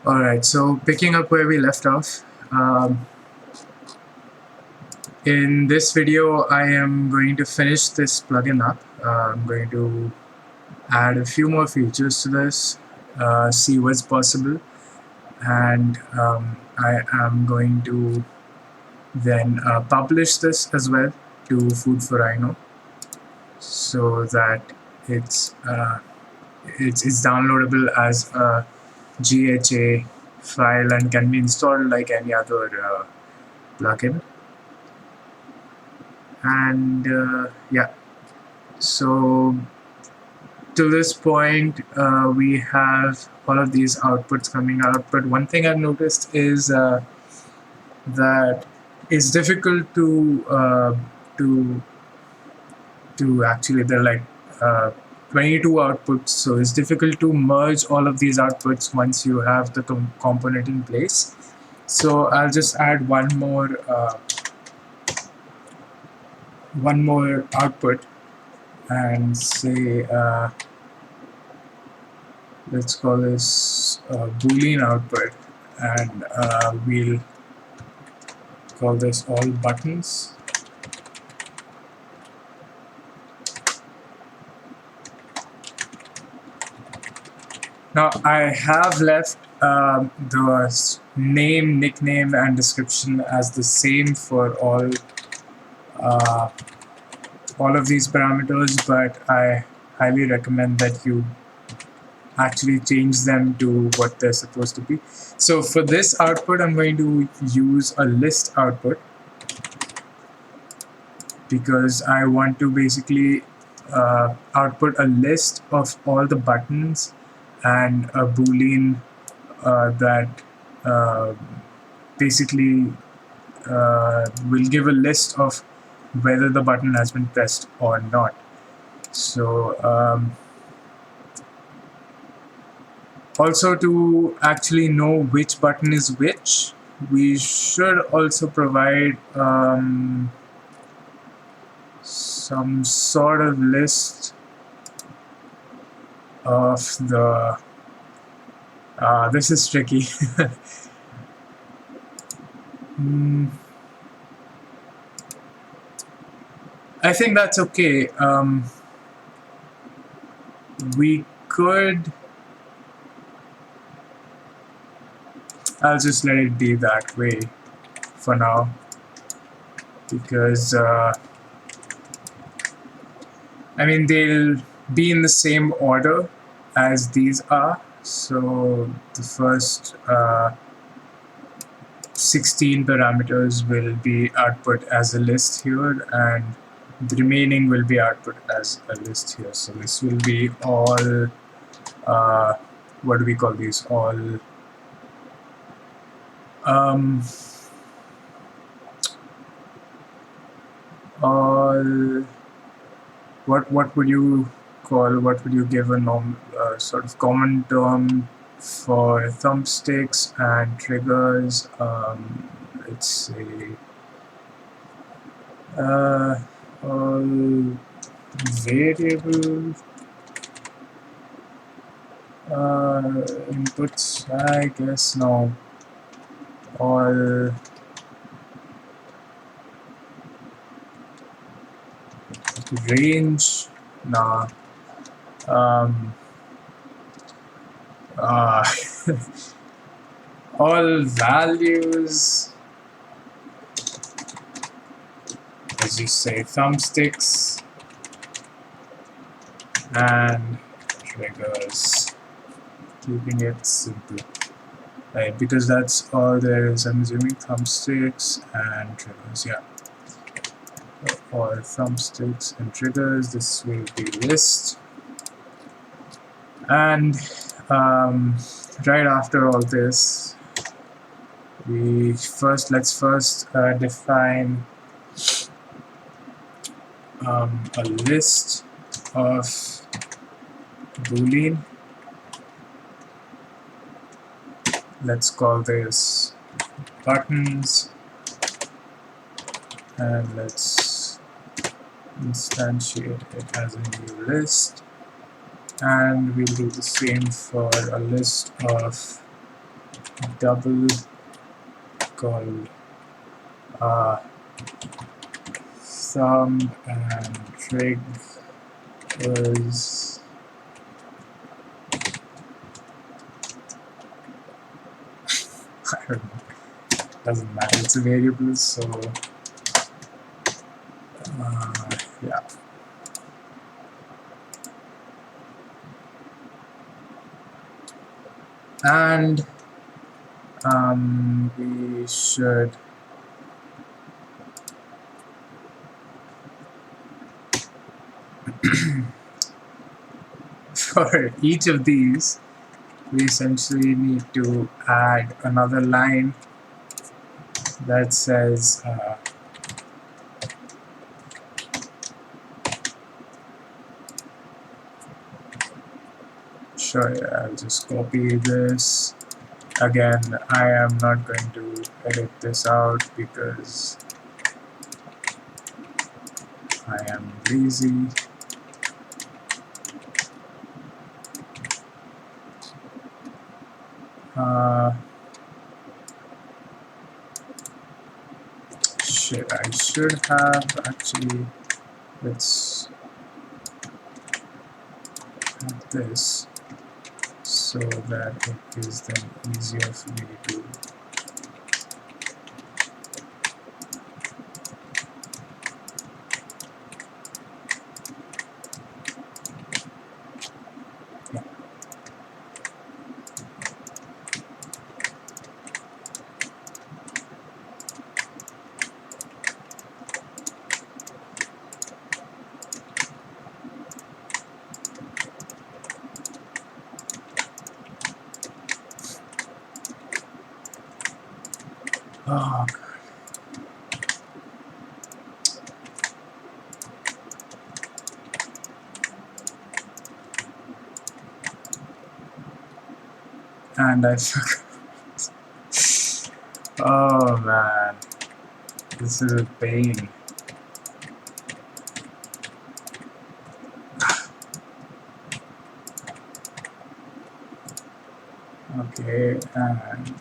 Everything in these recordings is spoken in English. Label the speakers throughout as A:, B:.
A: Alright, so picking up where we left off, in this video I am going to finish this plugin up. I'm going to add a few more features to this, see what's possible, and I am going to then publish this as well to Food for Rhino, so that it's downloadable as a GHA file and can be installed like any other plugin. And yeah, so to this point we have all of these outputs coming out, but one thing I've noticed is that it's difficult to actually, they're like 22 outputs, so it's difficult to merge all of these outputs once you have the component in place. So I'll just add one more output and say let's call this Boolean output, and we'll call this all buttons. Now I have left the name, nickname, and description as the same for all of these parameters, but I highly recommend that you actually change them to what they're supposed to be. So for this output, I'm going to use a list output because I want to basically output a list of all the buttons and a Boolean that basically will give a list of whether the button has been pressed or not. So also, to actually know which button is which, we should also provide some sort of list of the this is tricky. I think that's okay. We could, I'll just let it be that way for now, because I mean, they'll be in the same order as these are. So the first 16 parameters will be output as a list here, and the remaining will be output as a list here. So this will be all what do we call these? All what would you call, what would you give a sort of common term for thumbsticks and triggers? Let's say all variable inputs, I guess. No, all range. Nah. All values, as you say, thumbsticks and triggers, keeping it simple, right? Because that's all there is. I'm assuming thumbsticks and triggers. Yeah, all thumbsticks and triggers. This will be list, and right after all this, let's first define a list of Boolean. Let's call this buttons, and let's instantiate it as a new list. And we'll do the same for a list of double called thumb and trig was I don't know, doesn't matter, it's a variable, so yeah. And we should for each of these we essentially need to add another line that says sure, I'll just copy this. Again, I am not going to edit this out because I am lazy. Shit, I should have actually, let's have this so that it is then easier for me to oh, and I forgot. Oh man, this is a pain. Okay, and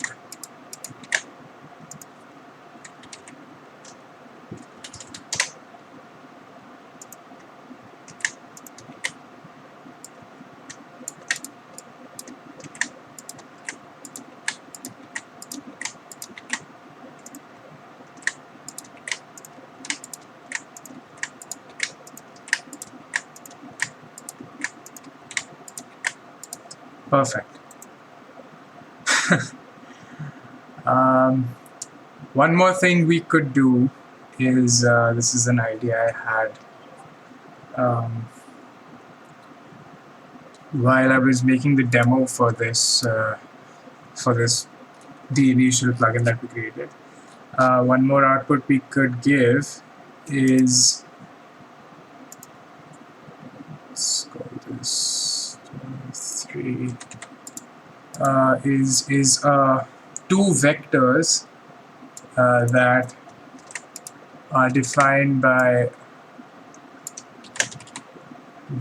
A: perfect. One more thing we could do is this is an idea I had while I was making the demo for this the initial plugin that we created. One more output we could give is, let's call this 3 is two vectors that are defined by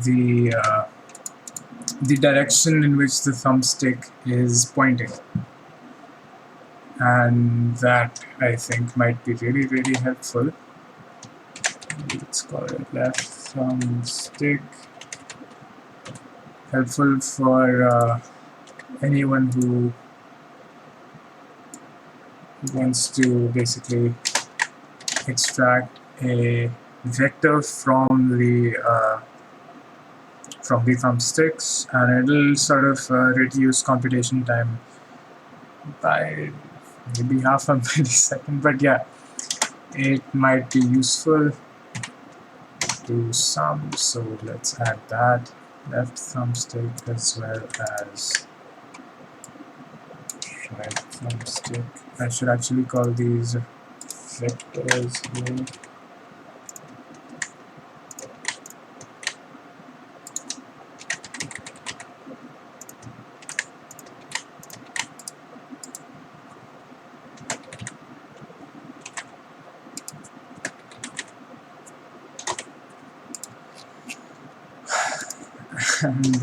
A: the direction in which the thumbstick is pointing, and that I think might be really, really helpful. Let's call it left thumbstick. Helpful for anyone who wants to basically extract a vector from the thumbsticks, and it'll sort of reduce computation time by maybe half a millisecond. But yeah, it might be useful to some, so let's add that left thumbstick as well as right thumbstick. I should actually call these vectors here. And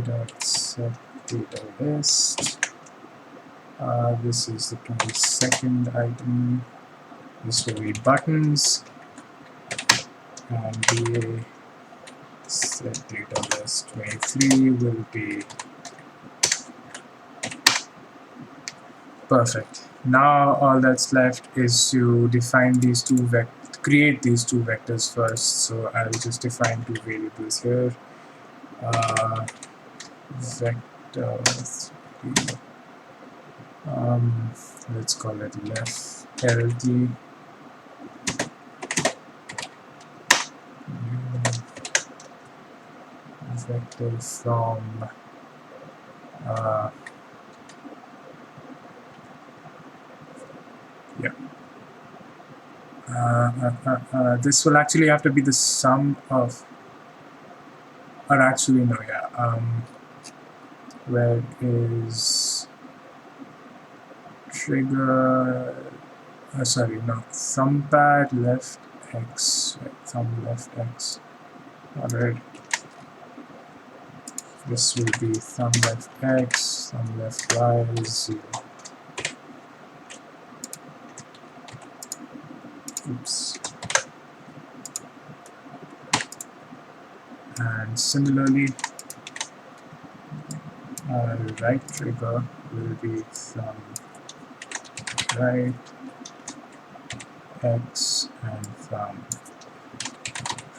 A: da.set data list. This is the 22nd item. This will be buttons, and BA set data list 23 will be perfect. Now all that's left is to define these create these two vectors first. So I'll just define two variables here. Vector let's call it left LT vector from this will actually have to be the sum of, or actually no, where is trigger, sorry, no, thumb pad left x, thumb left x, alright, this will be thumb left x, thumb left y is 0. Oops. And similarly, right trigger will be thumb right x and thumb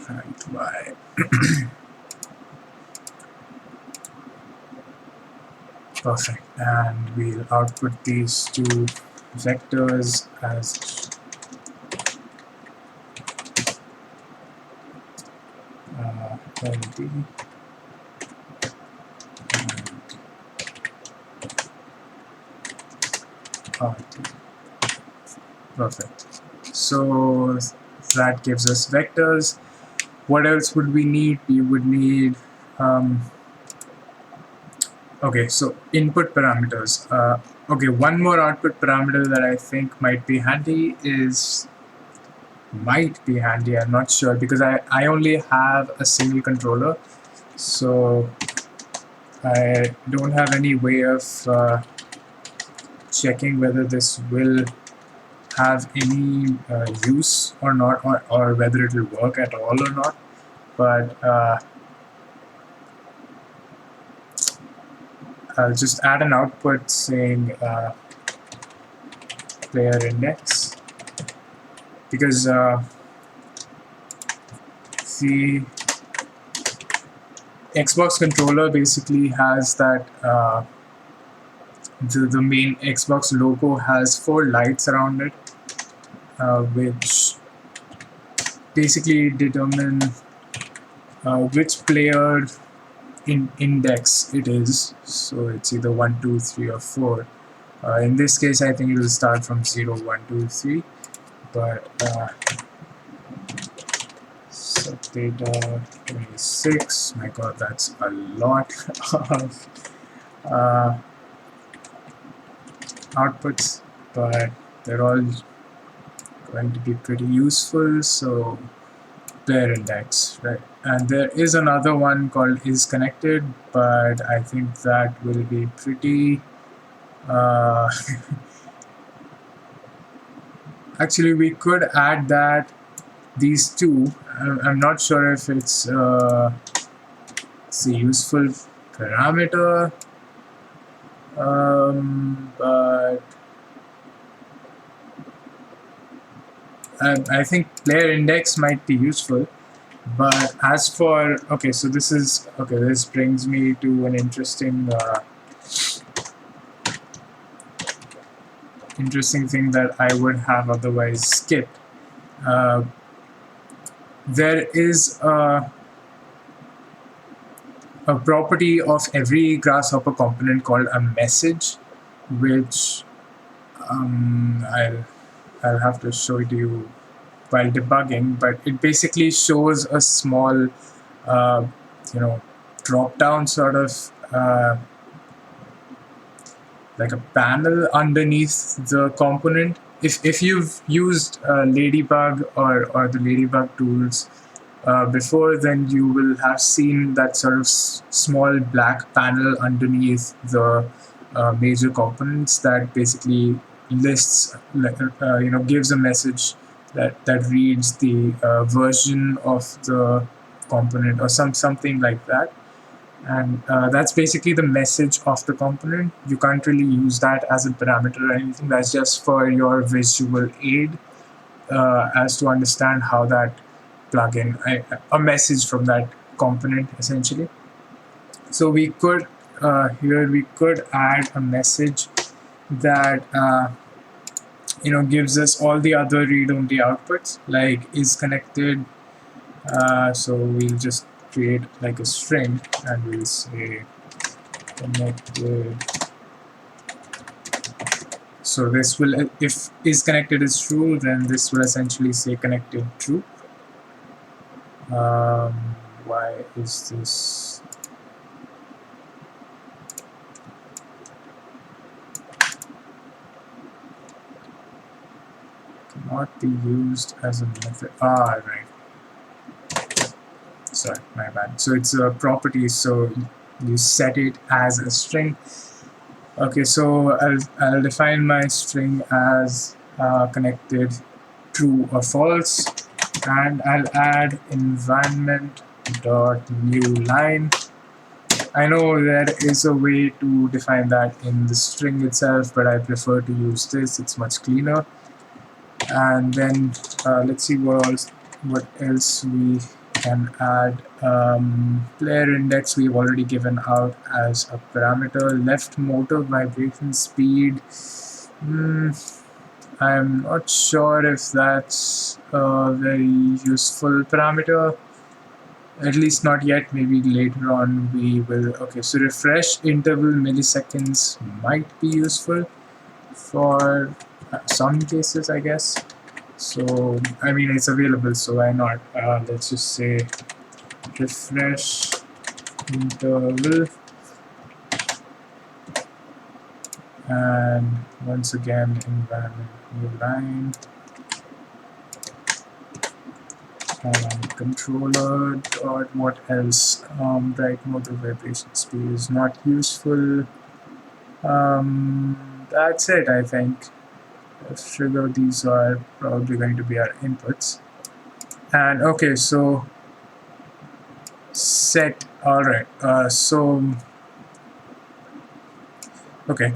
A: right y. Perfect. And we'll output these two vectors as LD and RT. Perfect. So that gives us vectors. What else would we need? We would need okay, so input parameters. Okay, one more output parameter that I think might be handy, I'm not sure, because I only have a single controller, so I don't have any way of checking whether this will have any use or not, or whether it will work at all or not. But I'll just add an output saying player index, because the Xbox controller basically has that the main Xbox logo has 4 lights around it, which basically determine which player index it is. So it's either 1, 2, 3, or 4. In this case, I think it will start from 0, 1, 2, 3. But set data 26. My God, that's a lot of outputs, but they're all going to be pretty useful. So player index, right? And there is another one called is connected, but I think that will be pretty actually we could add these two. I'm not sure if it's a useful parameter, but I think player index might be useful. But as for, okay, so this brings me to an interesting thing that I would have otherwise skipped. There is a property of every Grasshopper component called a message, which I'll have to show it to you while debugging, but it basically shows a small drop down sort of like a panel underneath the component. If you've used Ladybug or the Ladybug tools before, then you will have seen that sort of small black panel underneath the major components that basically lists, gives a message that reads the version of the component or something like that. And that's basically the message of the component. You can't really use that as a parameter or anything. That's just for your visual aid, as to understand how that plugin, a message from that component essentially. So we could here we could add a message that gives us all the other read-only outputs, like is connected. So we'll just create like a string and we'll say connected. So this will, if is connected is true, then this will essentially say connected true. Why is this? Cannot be used as a method. Right. Sorry, my bad. So it's a property, so you set it as a string. Okay, so I'll define my string as connected true or false, and I'll add environment dot new line. I know there is a way to define that in the string itself, but I prefer to use this. It's much cleaner. And then let's see what else we can add. Player index we've already given out as a parameter. Left motor vibration speed. I'm not sure if that's a very useful parameter. At least not yet. Maybe later on we will. Okay, so refresh interval milliseconds might be useful for some cases, I guess. So I mean, it's available, so why not? Let's just say refresh interval, and once again environment new line, and controller dot what else? Right motor vibration speed is not useful. That's it, I think. Trigger, these are probably going to be our inputs. And okay, so set. All right. Okay.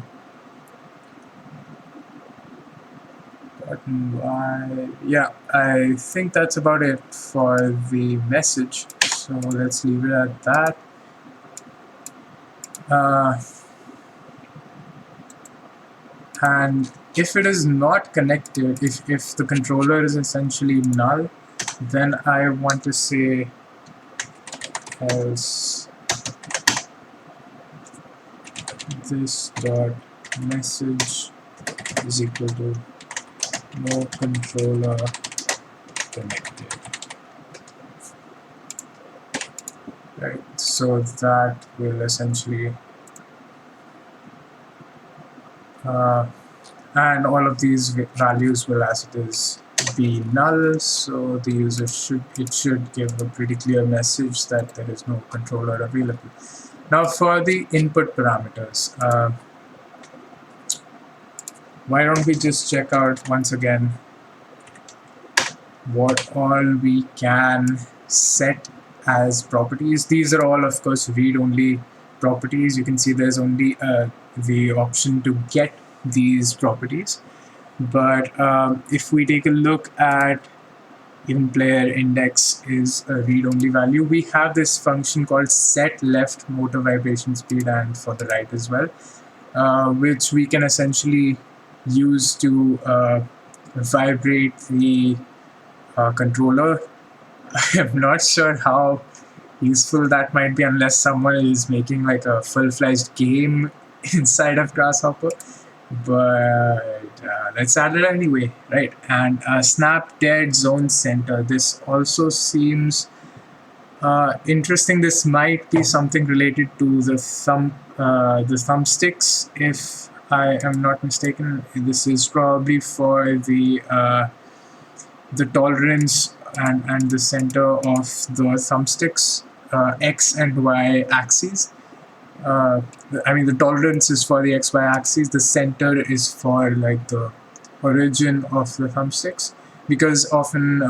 A: Button Y. Yeah, I think that's about it for the message. So let's leave it at that. And if it is not connected, if the controller is essentially null, then I want to say else this dot message is equal to no controller connected. Right, so that will essentially and all of these values will, as it is, be null, so the user should give a pretty clear message that there is no controller available. Now for the input parameters, why don't we just check out once again what all we can set as properties. These are all, of course, read-only properties. You can see there's only the option to get these properties. But if we take a look at even player index is a read-only value, we have this function called set left motor vibration speed and for the right as well, which we can essentially use to vibrate the controller. I am not sure how useful that might be unless someone is making like a full-fledged game inside of Grasshopper, but let's add it anyway, right? And snap dead zone center, this also seems interesting. This might be something related to the thumbsticks, if I am not mistaken. This is probably for the tolerance and the center of the thumbsticks, X and Y axes. I mean, the tolerance is for the XY axis. The center is for like the origin of the thumbsticks, because often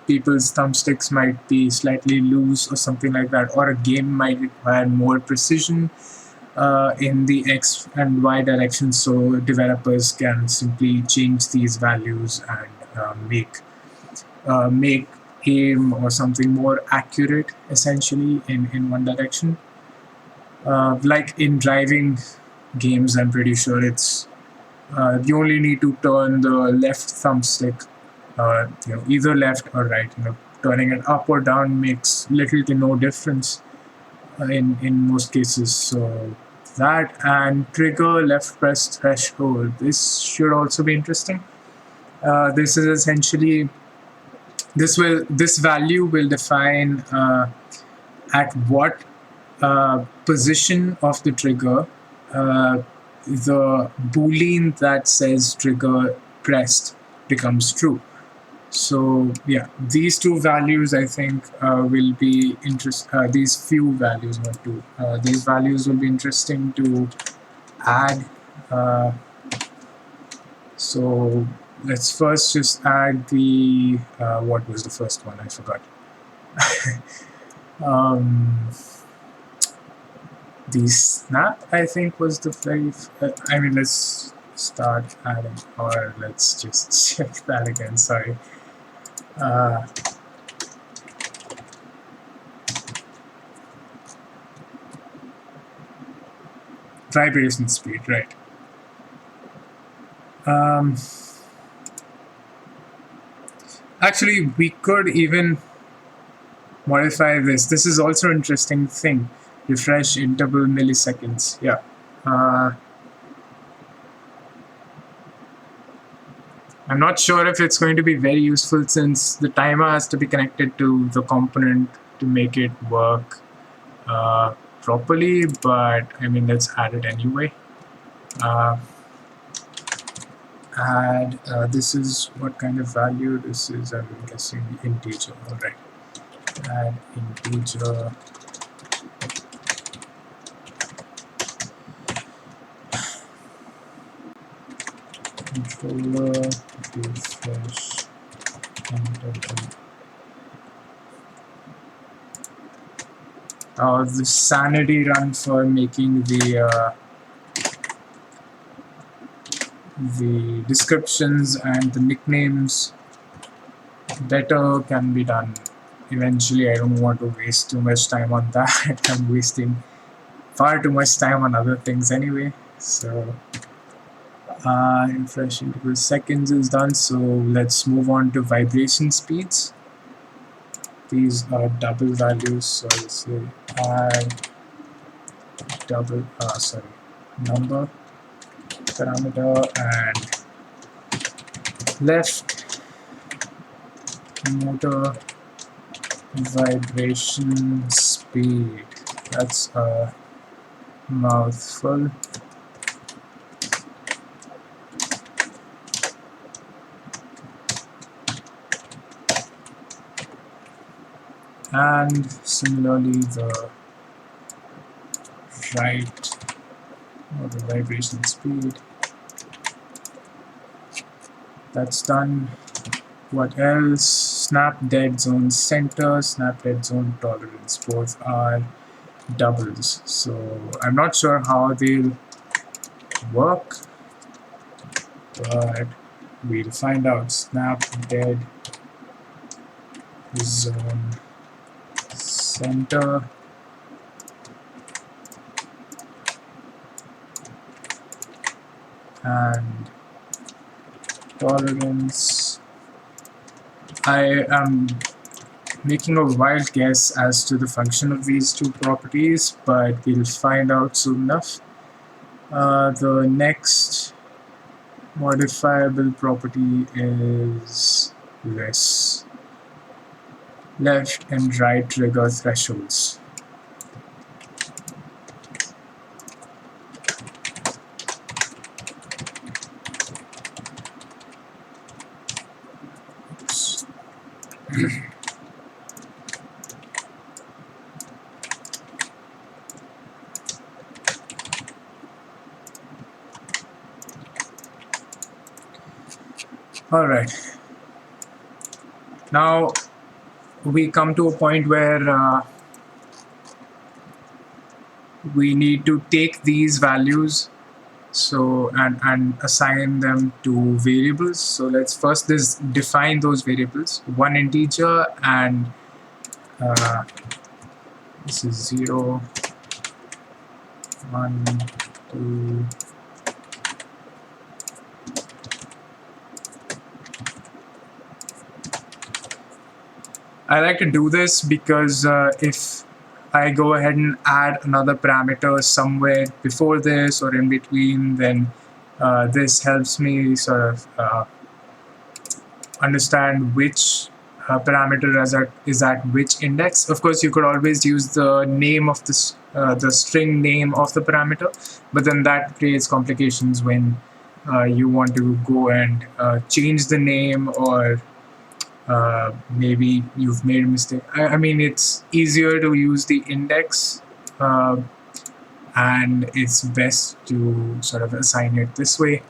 A: people's thumbsticks might be slightly loose or something like that, or a game might require more precision in the X and Y direction. So developers can simply change these values and make aim or something more accurate, essentially in one direction. Like in driving games, I'm pretty sure it's you only need to turn the left thumbstick, either left or right. Turning it up or down makes little to no difference in most cases. So that, and trigger left press threshold. This should also be interesting. This is essentially this value will define at what position of the trigger the boolean that says trigger pressed becomes true. So yeah, these two values I think will be these few values, not two. These values will be interesting to add. So let's first just add the what was the first one? I forgot. The snap, I think, was the very. I mean, let's start adding, or let's just check that again. Sorry. Vibration speed, right? Actually, we could even modify this. This is also an interesting thing. Refresh interval milliseconds. Yeah. I'm not sure if it's going to be very useful, since the timer has to be connected to the component to make it work properly, but I mean, let's add it anyway. Add, this is what kind of value this is, I'm guessing integer. All right. Add integer controller refresh interval. The sanity run for making the descriptions and the nicknames better can be done eventually. I don't want to waste too much time on that. I'm wasting far too much time on other things anyway. So refresh interval seconds is done. So let's move on to vibration speeds. These are double values. So let's say add double number parameter and left motor vibration speed. That's a mouthful. And similarly, the right motor vibration speed. That's done. What else? Snap dead zone center, snap dead zone tolerance. Both are doubles. So I'm not sure how they'll work, but we'll find out. Snap dead zone center. And tolerance. I am making a wild guess as to the function of these two properties, but we'll find out soon enough. The next modifiable property is this: left and right trigger thresholds. All right. Now we come to a point where we need to take these values and assign them to variables. So let's first define those variables. One integer, and uh, this is 0, 1, 2. I like to do this because if I go ahead and add another parameter somewhere before this or in between, then this helps me sort of understand which parameter is at which index. Of course, you could always use the name of this, the string name of the parameter, but then that creates complications when you want to go and change the name, or maybe you've made a mistake. I mean, it's easier to use the index, and it's best to sort of assign it this way.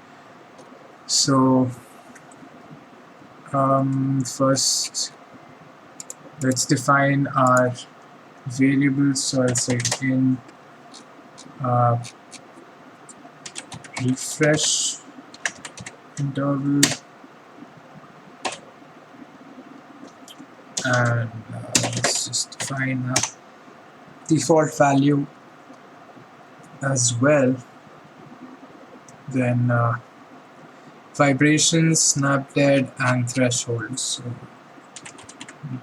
A: So first, let's define our variables. So I'll say int refresh interval, and let's just define a default value as well. Then vibrations, snap dead, and thresholds. So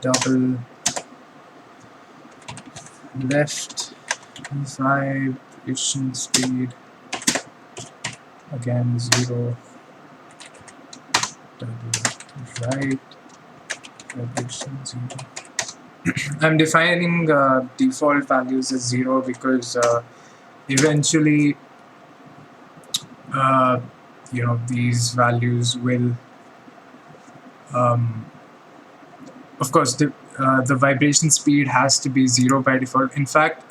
A: double left vibration speed, again 0, double right vibration 0. I'm defining default values as 0 because eventually these values will of course the vibration speed has to be 0 by default. In fact,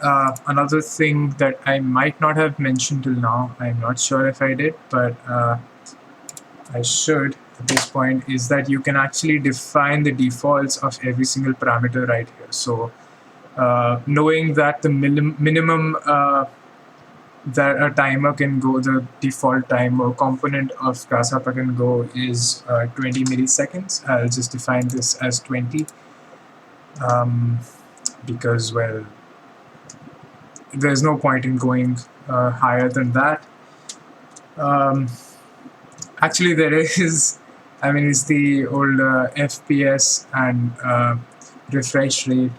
A: another thing that I might not have mentioned till now, I'm not sure if I did, but I should at this point, is that you can actually define the defaults of every single parameter right here. So knowing that the minimum that a timer can go, the default timer component of Grasshopper can go is 20 milliseconds. I'll just define this as 20 because, well, there's no point in going higher than that. Actually, there is. I mean, it's the old FPS and refresh rate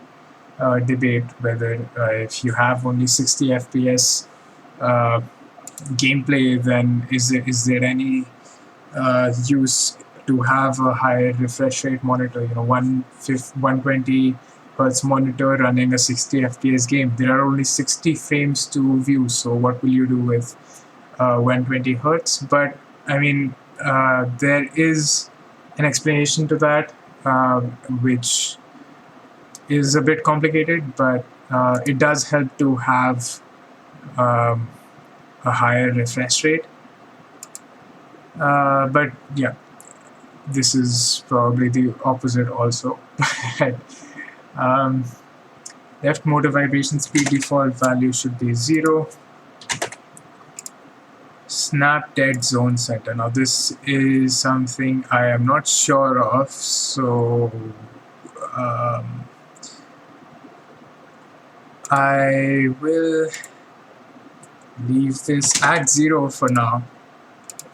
A: debate, whether if you have only 60 FPS gameplay, then is there any use to have a higher refresh rate monitor? 120 hertz monitor running a 60 FPS game. There are only 60 frames to view, so what will you do with 120 hertz? But I mean, there is an explanation to that, which is a bit complicated, but it does help to have a higher refresh rate. But yeah, this is probably the opposite also. Left motor vibration speed default value should be 0. Snap dead zone center. Now this is something I am not sure of, so I will leave this at 0 for now,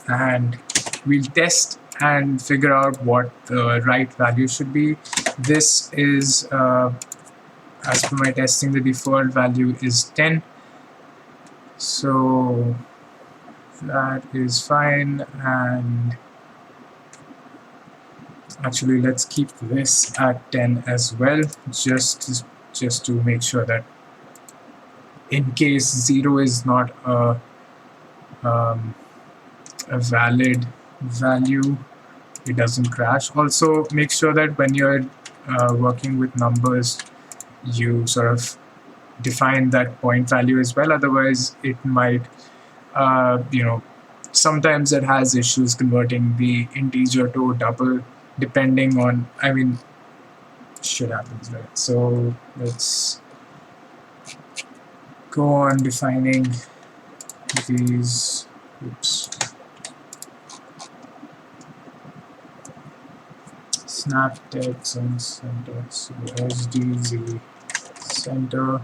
A: and we'll test and figure out what the right value should be. This is, as per my testing, the default value is 10. So that is fine, and actually let's keep this at 10 as well, just to make sure that in case 0 is not a valid value, it doesn't crash. Also, make sure that when you're working with numbers, you sort of define that point value as well. Otherwise, it might sometimes it has issues converting the integer to double, depending on, I mean, shit happens, right? So let's go on defining these, oops, snap text and center, so SDZ center.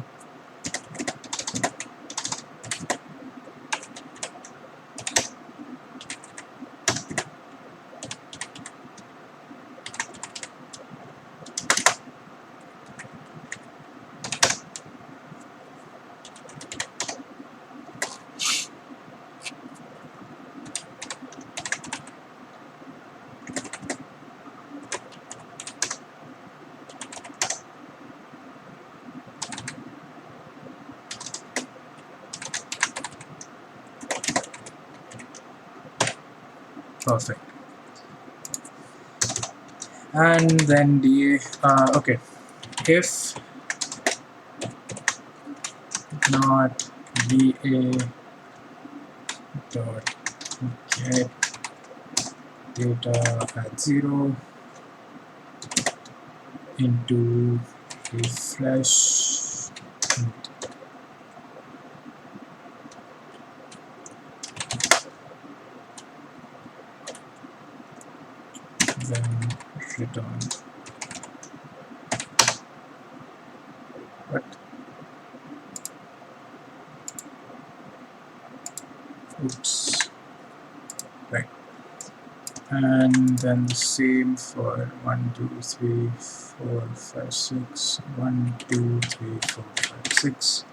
A: Perfect. And then okay, if not DA dot get data at 0 into refresh, then return. What? Oops. Right. And then the same for 1, 2, 3, 4, 5, 6. 1, 2, 3, 4, 5, 6.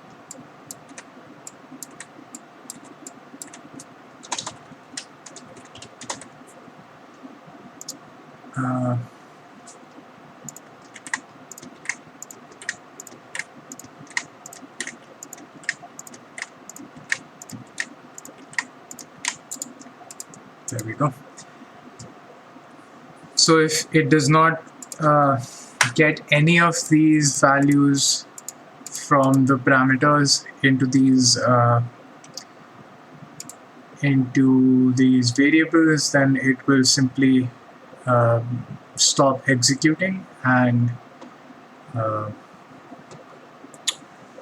A: There we go. So if it does not get any of these values from the parameters into these variables, then it will simply stop executing and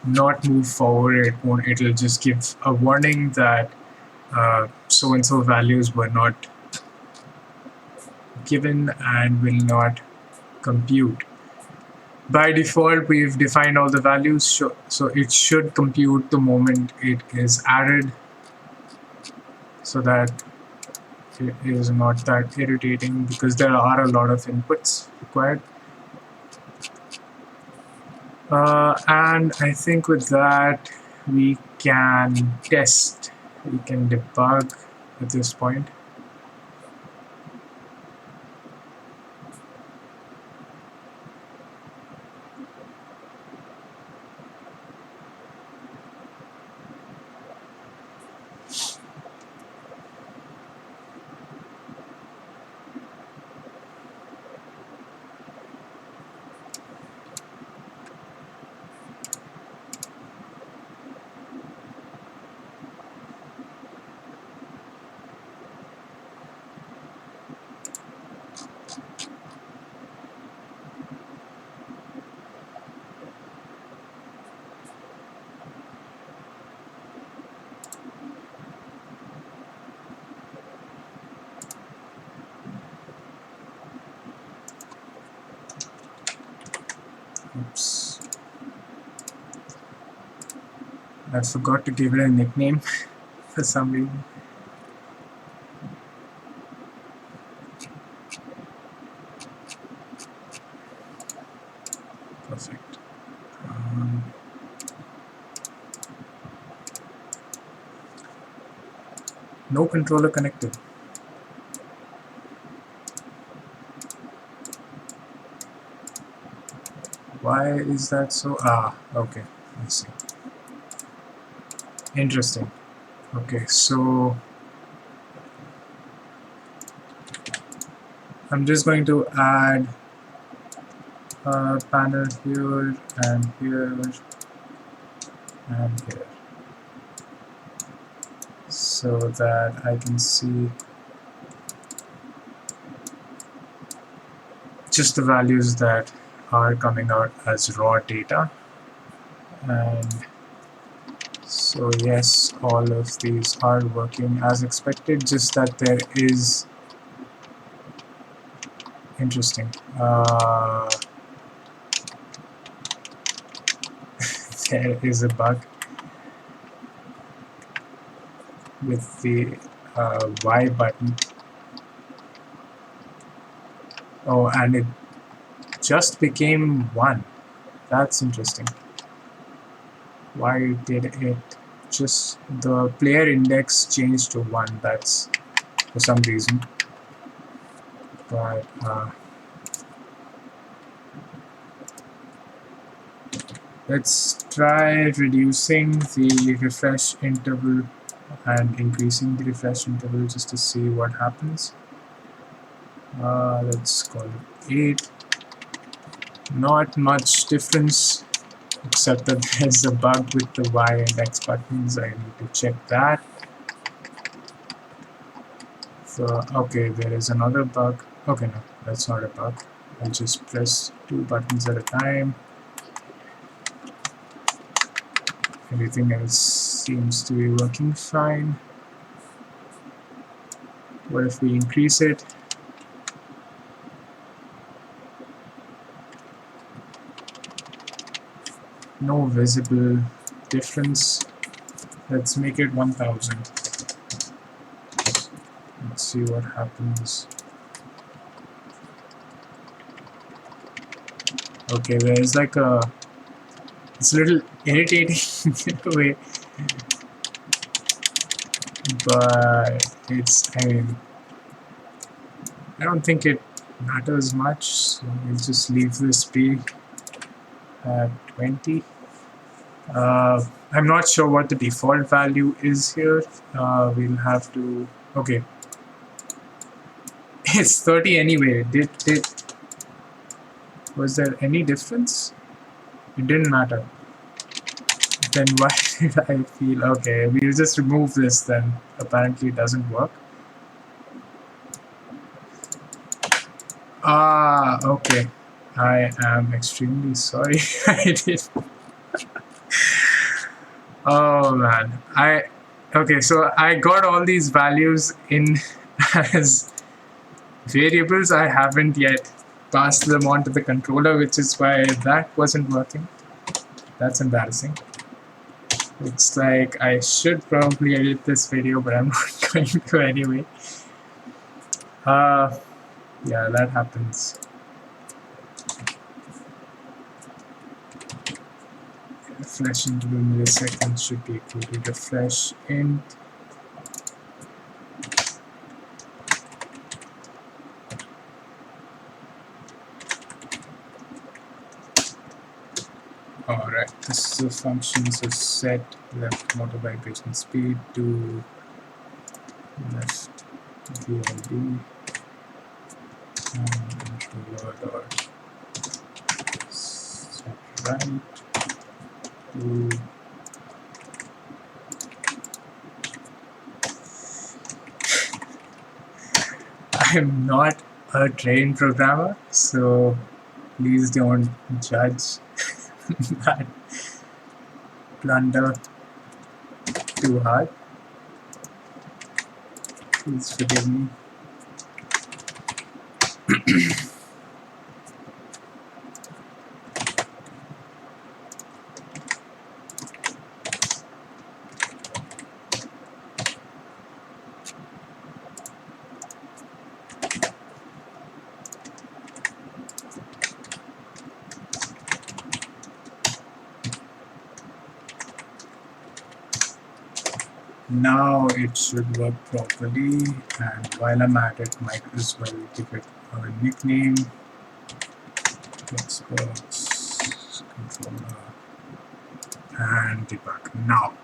A: not move forward. It won't. It'll just give a warning that so and so values were not given and will not compute. By default, we've defined all the values, so it should compute the moment it is added, so that it is not that irritating, because there are a lot of inputs required. And I think with that, we can test, we can debug at this point. Oops. I forgot to give it a nickname for some reason. Perfect. No controller connected. Why is that so? Okay, I see. Interesting. Okay, so I'm just going to add a panel here and here and here. so that I can see just the values that are coming out as raw data. And so yes, all of these are working as expected, just that there is interesting. There is a bug with the Y button. Oh, and it just became 1. That's interesting. Why did it just, the player index changed to 1? That's for some reason. But let's try reducing the refresh interval and increasing the refresh interval just to see what happens. Let's call it 8. Not much difference, except that there's a bug with the Y and X buttons. I need to check that. So, okay, there is another bug. Okay, no, that's not a bug. I'll just press 2 buttons at a time. Everything else seems to be working fine. What if we increase it? No visible difference. Let's make it 1000. Let's see what happens. Okay, there's like a, it's a little irritating in a way, but it's, I mean, I don't think it matters much, so we'll just leave this be at 20. I'm not sure what the default value is here. We'll have to, okay. It's 30 anyway. Was there any difference? It didn't matter. Then why did I feel, okay, we'll just remove this then. Apparently it doesn't work. Okay. I am extremely sorry. I did. Oh man. Okay, so I got all these values in as variables. I haven't yet passed them on to the controller, which is why that wasn't working. That's embarrassing. It's like I should probably edit this video, but I'm not going to anyway. Yeah, that happens. Refresh interval milliseconds should be equal to refresh int. Alright, this is a function, so set left motor vibration speed to left VLD and controller dot set right to I'm not a trained programmer, so please don't judge that blunder too hard. Please forgive me. Now it should work properly, and while I'm at it, might as well give it a nickname. Xbox controller and debug. Now,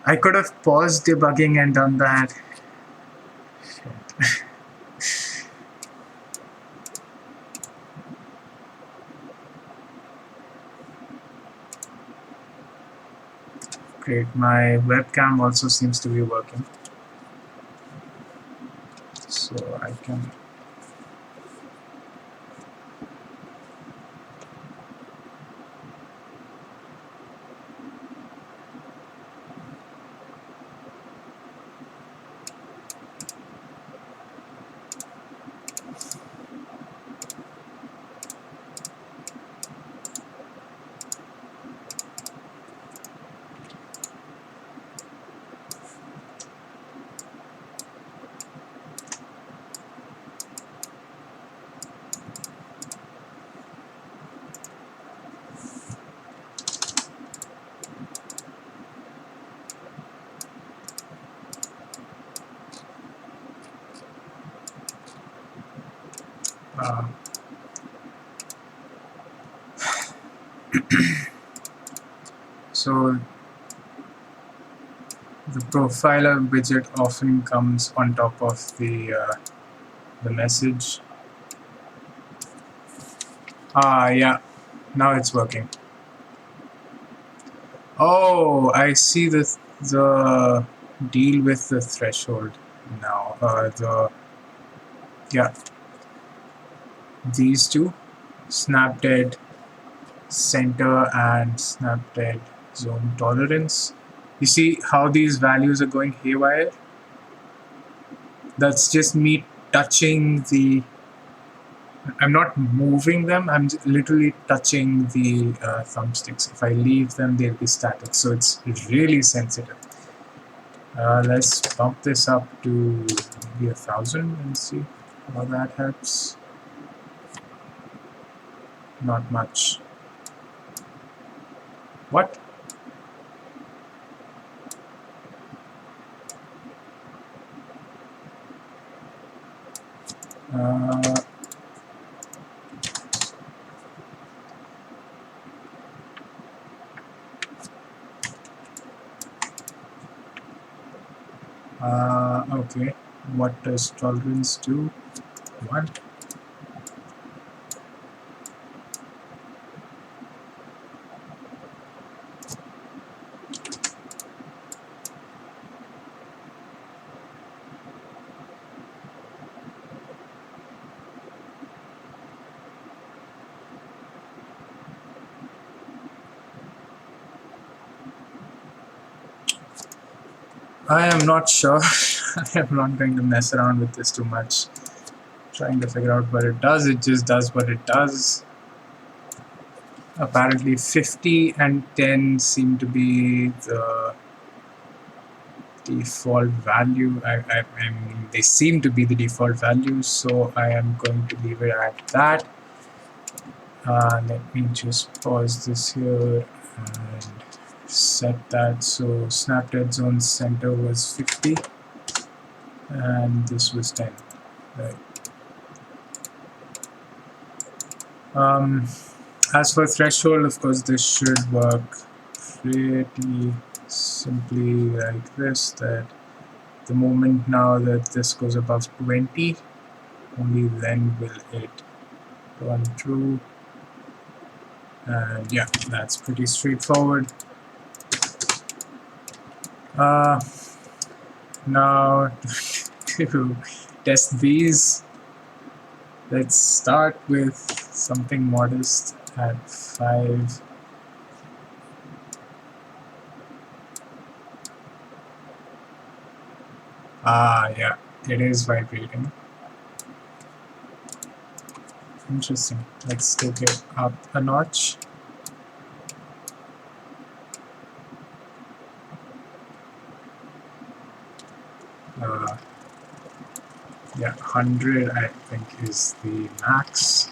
A: I could have paused debugging and done that. Great. My webcam also seems to be working. So I can... so the profiler widget often comes on top of the message. Yeah, now it's working. Oh, I see the deal with the threshold now. Yeah, these two, snap dead center and snap dead zone tolerance. You see how these values are going haywire? That's just me touching the... I'm not moving them, I'm literally touching the thumbsticks. If I leave them, they'll be static, so it's really sensitive. Let's bump this up to maybe 1,000 and see how that helps. Not much. What? Okay, what does tolerance do? 1. I am not sure. I am not going to mess around with this too much. Trying to figure out what it does. It just does what it does. Apparently 50 and 10 seem to be the default value. I mean, they seem to be the default values, so I am going to leave it at that. Let me just pause this here and set that. So snap dead zone center was 50 and this was 10. Right. As for threshold, of course, this should work pretty simply like this, that the moment now that this goes above 20, only then will it run through. And yeah, that's pretty straightforward. Now to test these, let's start with something modest at 5. Yeah, it is vibrating. Interesting. Let's take it up a notch. Yeah, 100 I think is the max.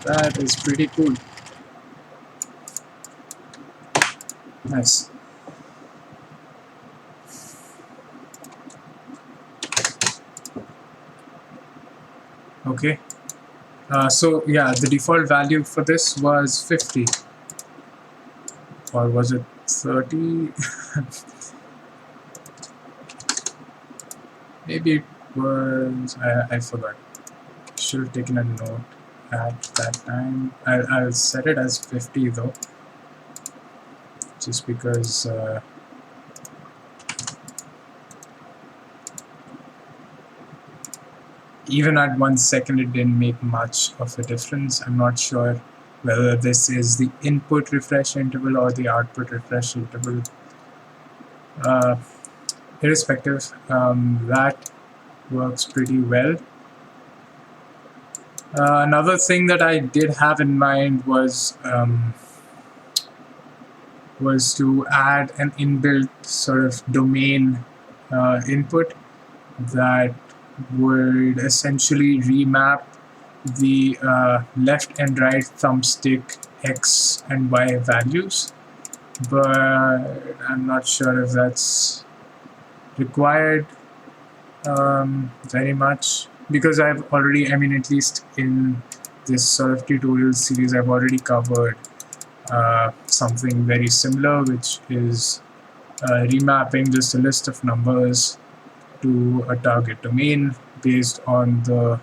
A: That is pretty cool. Nice. Okay. So yeah, the default value for this was 50. Or was it 30? Maybe it was, I forgot. Should have taken a note at that time. I'll set it as 50 though, just because even at 1 second it didn't make much of a difference. I'm not sure whether this is the input refresh interval or the output refresh interval. Irrespective, that works pretty well. Another thing that I did have in mind was to add an inbuilt sort of domain input that would essentially remap the left and right thumbstick X and Y values, but I'm not sure if that's required very much, because I've already, I mean, at least in this sort of tutorial series, I've already covered something very similar, which is remapping just a list of numbers to a target domain based on the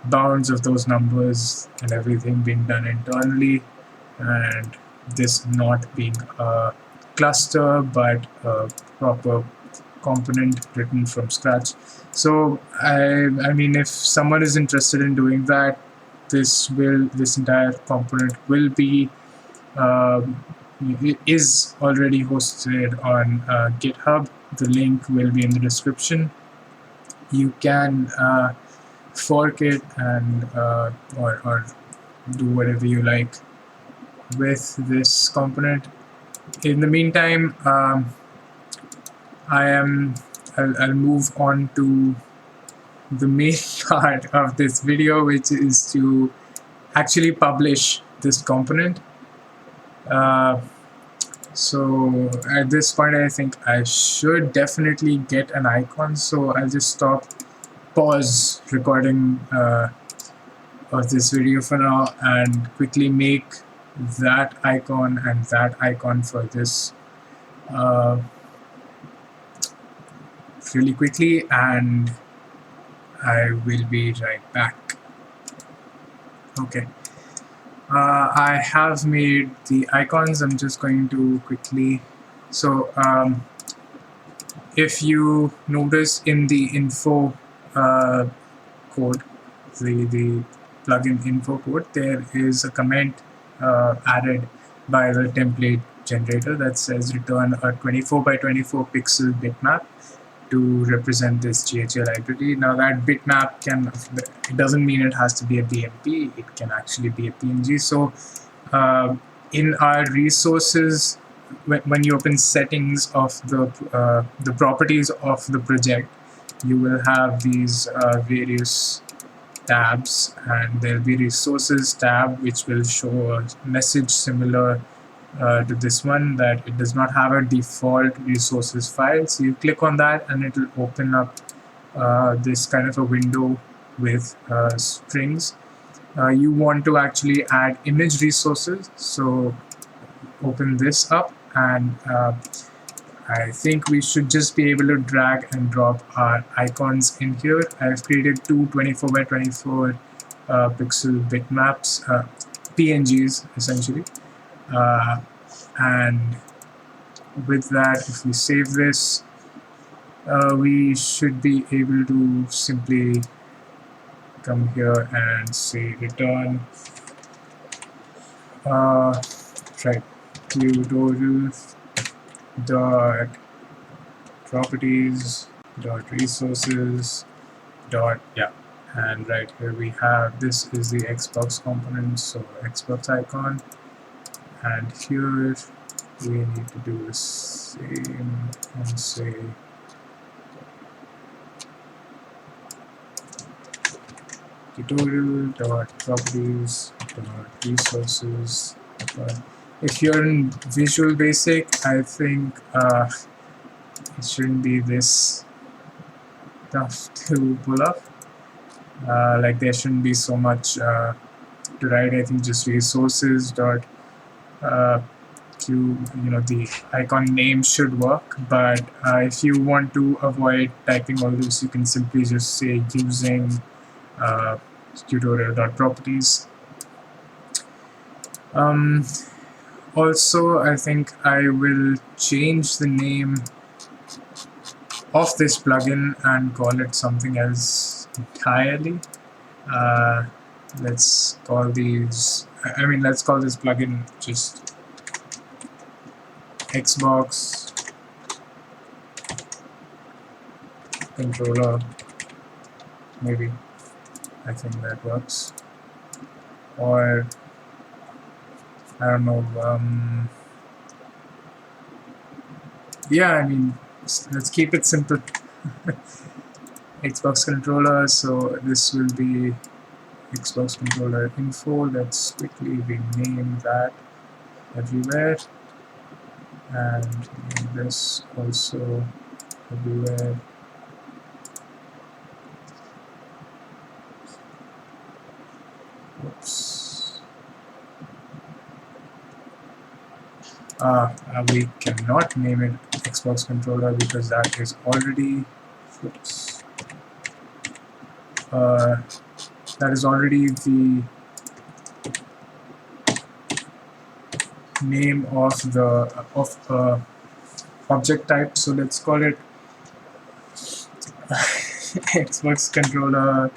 A: bounds of those numbers and everything being done internally, and this not being a cluster but a proper component written from scratch. So I mean, if someone is interested in doing that, this entire component will be it is already hosted on GitHub. The link will be in the description. You can fork it and or do whatever you like with this component. In the meantime, I'll move on to the main part of this video, which is to actually publish this component. So at this point, I think I should definitely get an icon. So I'll just pause recording of this video for now and quickly make that icon and that icon for this really quickly, and I will be right back. Okay. I have made the icons. I'm just going to quickly. So if you notice in the info code, the plugin info code, there is a comment added by the template generator that says return a 24 by 24 pixel bitmap to represent this GHL library. Now that bitmap it doesn't mean it has to be a BMP, it can actually be a PNG. So in our resources, when you open settings of the properties of the project, you will have these various tabs, and there'll be resources tab which will show a message similar to this one, that it does not have a default resources file. So you click on that and it will open up this kind of a window with strings. You want to actually add image resources, so open this up, and I think we should just be able to drag and drop our icons in here. I've created two 24 by 24 pixel bitmaps, PNGs essentially. And with that, if we save this, we should be able to simply come here and say return right tutorial dot properties dot resources dot and right here we have, this is the Xbox component, so Xbox icon, and here we need to do the same and say tutorial dot properties dot resources. If you're in Visual Basic, I think it shouldn't be this tough to pull up. Like there shouldn't be so much to write. I think just resources dot the icon name should work, but if you want to avoid typing all this, you can simply just say using tutorial.properties. Also, I think I will change the name of this plugin and call it something else entirely. Let's call let's call this plugin just Xbox controller, maybe. I think that works. Or I don't know. Yeah, I mean, let's keep it simple. Xbox controller. So this will be Xbox controller info. Let's quickly rename that everywhere, and this also everywhere. Oops. We cannot name it Xbox controller because that is already the name of the object type. So let's call it Xbox controller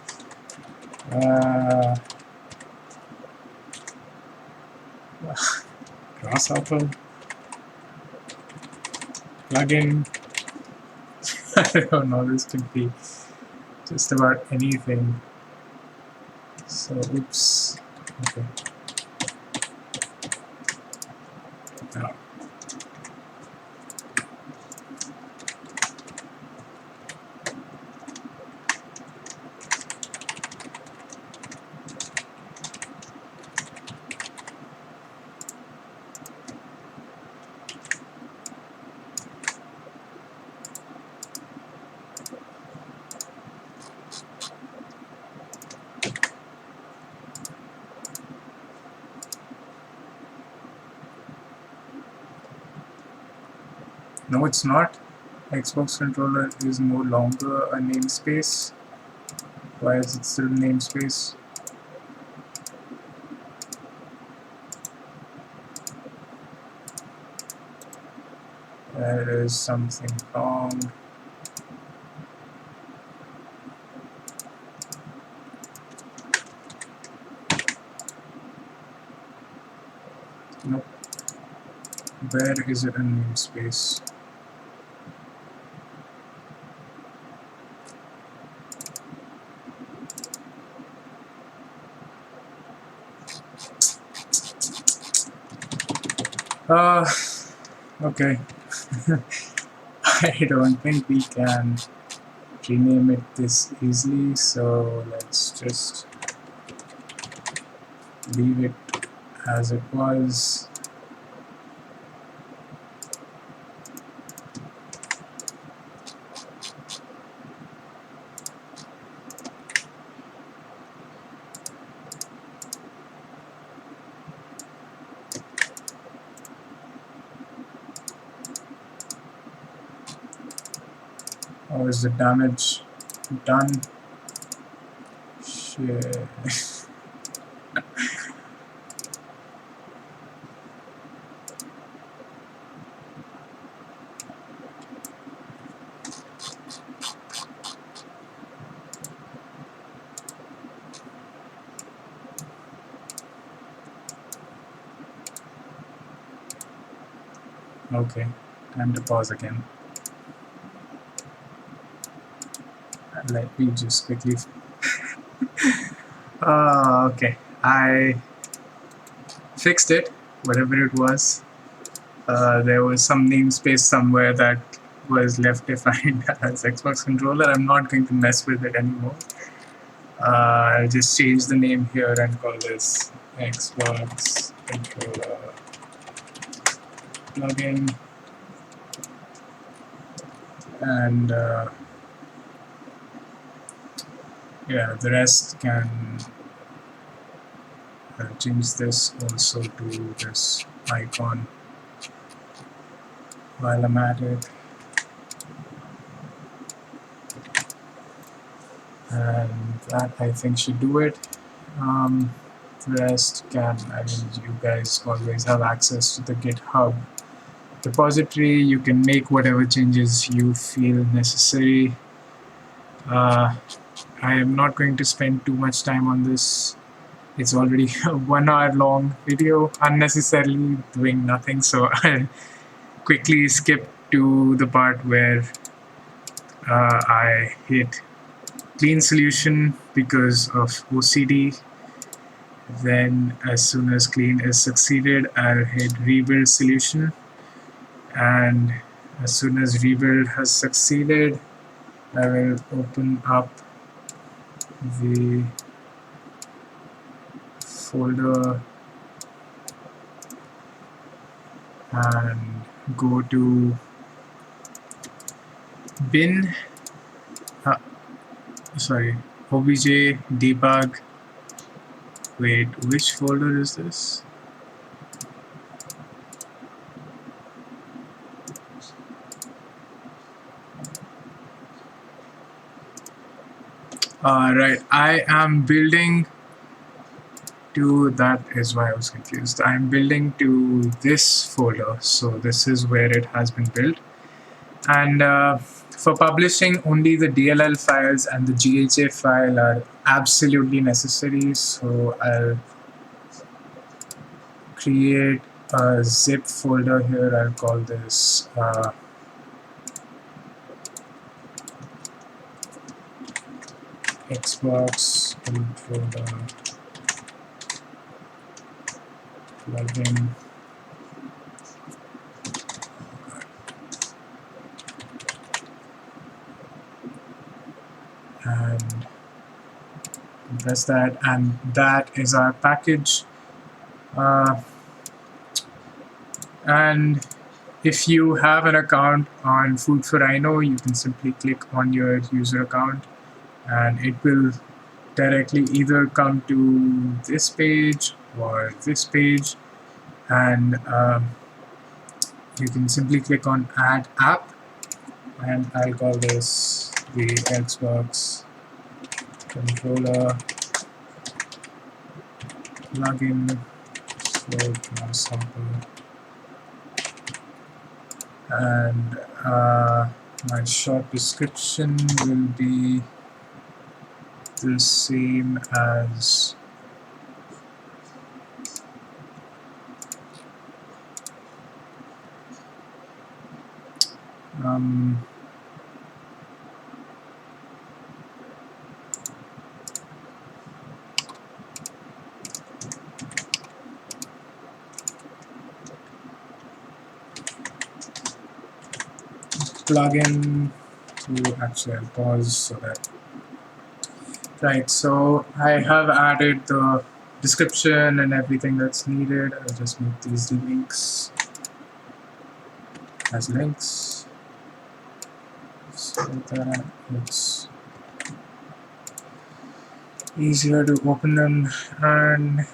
A: Grasshopper plugin. I don't know, this could be just about anything. So oops. Okay. No. No, it's not. Xbox controller is no longer a namespace. Why is it still namespace? There is something wrong. Nope. Where is it in namespace? Okay. I don't think we can rename it this easily, so let's just leave it as it was. Or is the damage done? Shit. Okay, time to pause again. Let me just quickly. Okay, I fixed it, whatever it was. There was some namespace somewhere that was left defined as Xbox controller. I'm not going to mess with it anymore. I'll just change the name here and call this Xbox controller plugin. And yeah, the rest can change this also to this icon while I'm at it. And that I think should do it. The rest you guys always have access to the GitHub repository. You can make whatever changes you feel necessary. I am not going to spend too much time on this. It's already a 1 hour long video, unnecessarily doing nothing, so I'll quickly skip to the part where I hit clean solution because of OCD. Then as soon as clean is succeeded, I'll hit rebuild solution, and as soon as rebuild has succeeded, I will open up the folder and go to bin obj debug. Wait, which folder is this? Right, I am building to, that is why I was confused. I'm building to this folder, so this is where it has been built. And for publishing, only the DLL files and the GHA file are absolutely necessary. So I'll create a zip folder here. I'll call this Xbox controller plugin. And press that, and that is our package. And if you have an account on Food for Rhino, you can simply click on your user account and it will directly either come to this page or this page, and you can simply click on add app, and I'll call this the Xbox controller plugin for Grasshopper. And my short description will be the same as plugin to, actually I'll pause so that, right, so I have added the description and everything that's needed. I'll just make these links as links so that it's easier to open them. And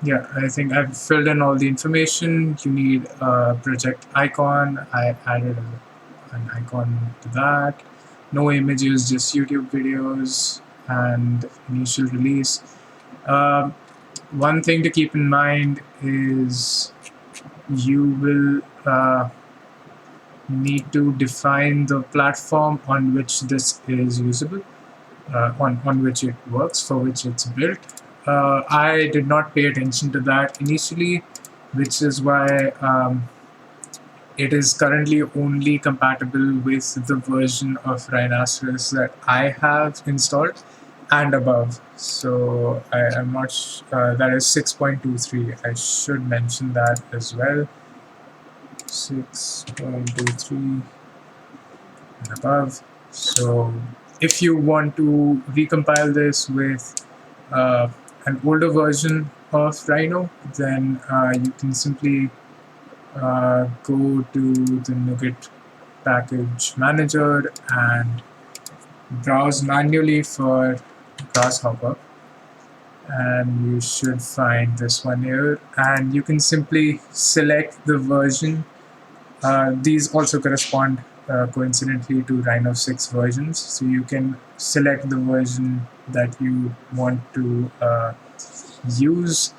A: yeah, I think I've filled in all the information. You need a project icon. I added an icon to that. No images, just YouTube videos and initial release. One thing to keep in mind is you will need to define the platform on which this is usable, on which it works, for which it's built. I did not pay attention to that initially, which is why it is currently only compatible with the version of Rhinoceros that I have installed and above. So I'm not that is 6.23. I should mention that as well. 6.23 and above. So if you want to recompile this with an older version of Rhino, then you can simply go to the NuGet package manager and browse manually for Grasshopper, and you should find this one here, and you can simply select the version These also correspond coincidentally to Rhino 6 versions, so you can select the version that you want to use.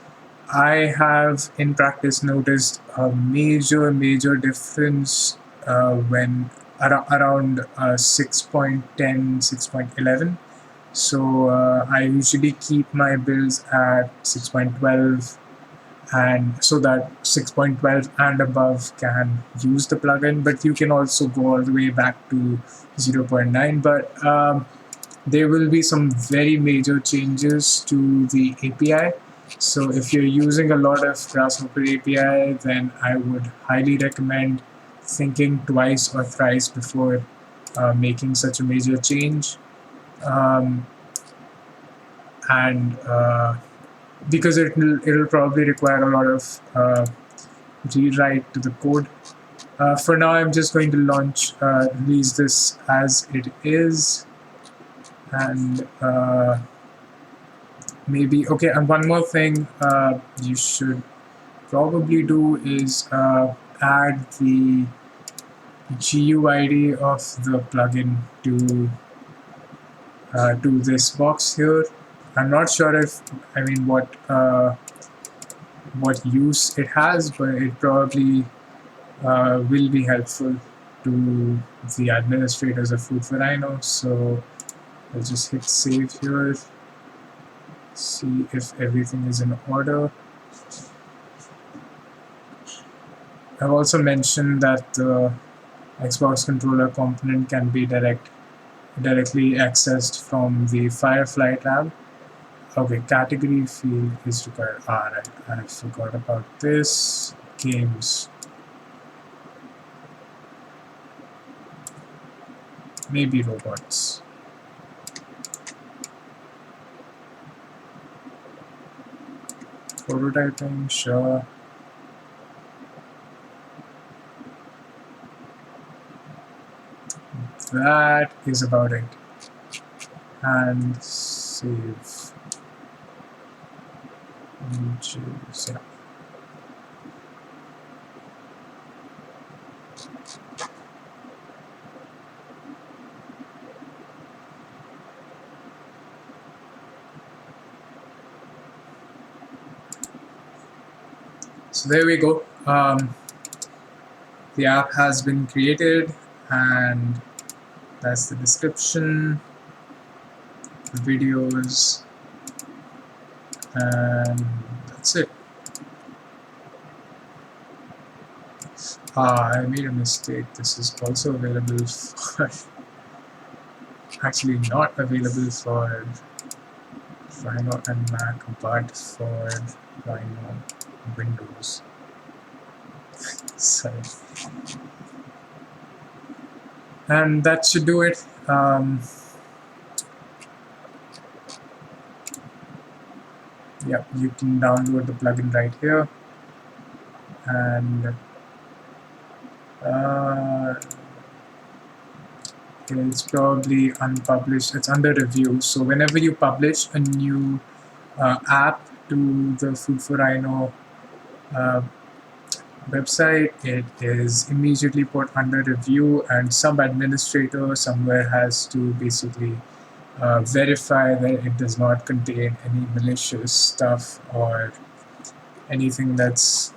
A: I have in practice noticed a major difference when around 6.10, 6.11. So I usually keep my builds at 6.12, and so that 6.12 and above can use the plugin, but you can also go all the way back to 0.9. But there will be some very major changes to the API. So if you're using a lot of Grasshopper API, then I would highly recommend thinking twice or thrice before making such a major change. And because it'll probably require a lot of rewrite to the code. For now, I'm just going to release this as it is, and maybe okay. And one more thing you should probably do is add the GUID of the plugin to this box here. I'm not sure if what use it has, but it probably will be helpful to the administrators of Food for Rhino. So I'll just hit save here, see if everything is in order. I've also mentioned that the Xbox controller component can be directly accessed from the Firefly tab. Okay, category field is required. Right, I forgot about this. Games. Maybe robots. Prototyping, sure. That is about it. And save. Choose, yeah. So there we go. The app has been created, and that's the description, the videos, and that's it. I made a mistake. This is also available for actually not available for Rhino and Mac, but for Rhino Windows. Sorry. And that should do it. Yeah, you can download the plugin right here, and it's probably unpublished. It's under review. So whenever you publish a new app to the Food for Rhino website, it is immediately put under review, and some administrator somewhere has to basically verify that it does not contain any malicious stuff or anything that's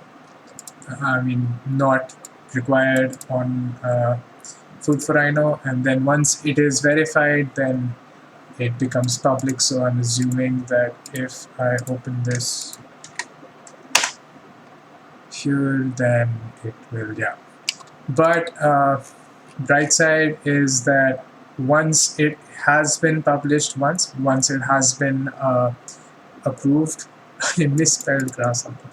A: not required on Food for Rhino. And then once it is verified, then it becomes public. So I'm assuming that if I open this here, then it will, yeah. But bright side is that once it has been published, once it has been approved, I misspelled Grasshopper.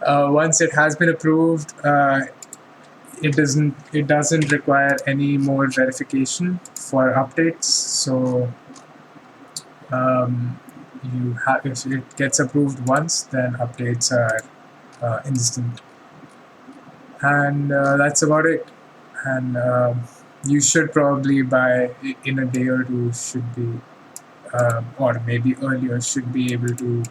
A: Once it has been approved, it doesn't require any more verification for updates. So if it gets approved once, then updates are instant. And that's about it. And you should probably in a day or two should be, or maybe earlier, should be able to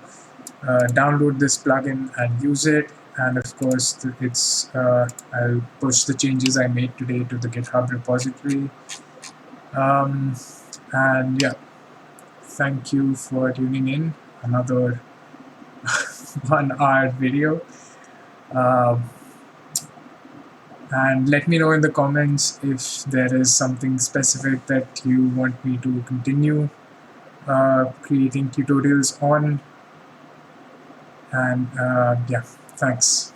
A: download this plugin and use it. And of course, course, I'll push the changes I made today to the GitHub repository. And yeah, thank you for tuning in. Another 1 hour video. And let me know in the comments if there is something specific that you want me to continue creating tutorials on. And yeah, thanks.